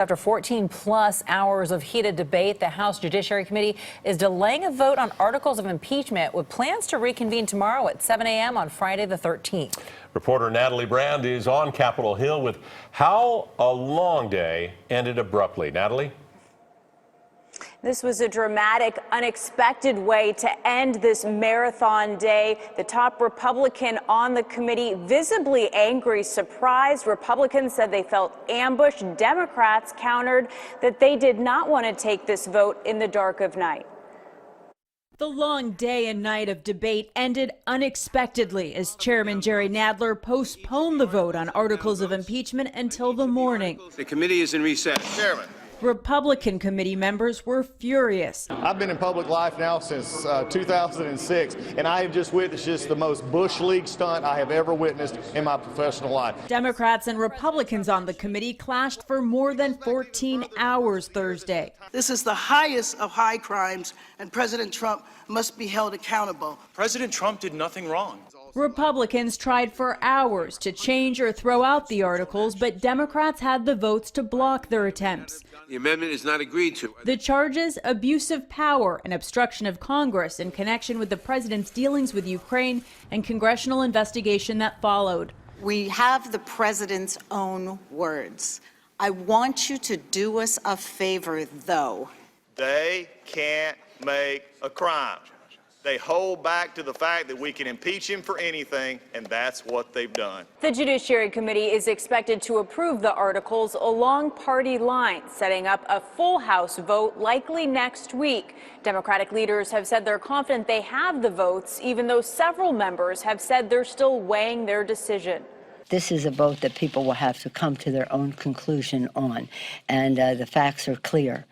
After 14 plus hours of heated debate, the House Judiciary Committee is delaying a vote on articles of impeachment with plans to reconvene tomorrow at 7 a.m. on Friday the 13th. Reporter Natalie Brand is on Capitol Hill with how a long day ended abruptly. Natalie? This was a dramatic, unexpected way to end this marathon day. The top Republican on the committee visibly angry, surprised. Republicans said they felt ambushed. Democrats countered that they did not want to take this vote in the dark of night. The long day and night of debate ended unexpectedly as Chairman Jerry Nadler postponed the vote on articles of impeachment until the morning. The committee is in recess. Chairman. Republican committee members were furious. I've been in public life now since 2006, and I have just witnessed the most Bush League stunt I have ever witnessed in my professional life. Democrats and Republicans on the committee clashed for more than 14 hours Thursday. This is the highest of high crimes, and President Trump must be held accountable. President Trump did nothing wrong. Republicans tried for hours to change or throw out the articles, but Democrats had the votes to block their attempts. The amendment is not agreed to. The charges: abuse of power and obstruction of Congress in connection with the president's dealings with Ukraine and congressional investigation that followed. We have the president's own words. I want you to do us a favor, though. They can't make a crime. They hold back to the fact that we can impeach him for anything, and that's what they've done. The Judiciary Committee is expected to approve the articles along party lines, setting up a full House vote likely next week. Democratic leaders have said they're confident they have the votes, even though several members have said they're still weighing their decision. This is a vote that people will have to come to their own conclusion on, and the facts are clear.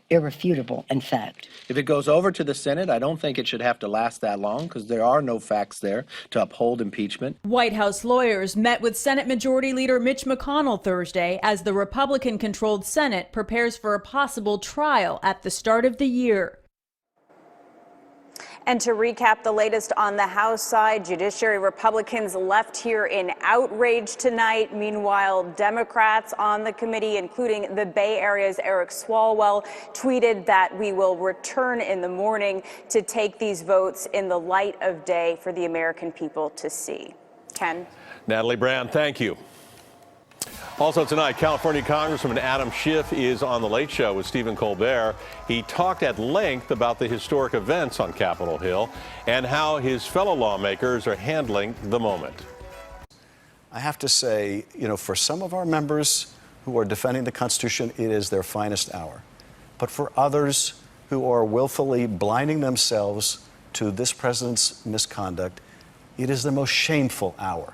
Irrefutable, in fact. If it goes over to the Senate, I don't think it should have to last that long because there are no facts there to uphold impeachment. White House lawyers met with Senate Majority Leader Mitch McConnell Thursday as the Republican-controlled Senate prepares for a possible trial at the start of the year. And to recap the latest on the House side, Judiciary Republicans left here in outrage tonight. Meanwhile, Democrats on the committee, including the Bay Area's Eric Swalwell, tweeted that we will return in the morning to take these votes in the light of day for the American people to see. Ken? Natalie Brand, thank you. Also tonight, California Congressman Adam Schiff is on The Late Show with Stephen Colbert. He talked at length about the historic events on Capitol Hill and how his fellow lawmakers are handling the moment. I have to say, for some of our members who are defending the Constitution, it is their finest hour. But for others who are willfully blinding themselves to this president's misconduct, it is the most shameful hour.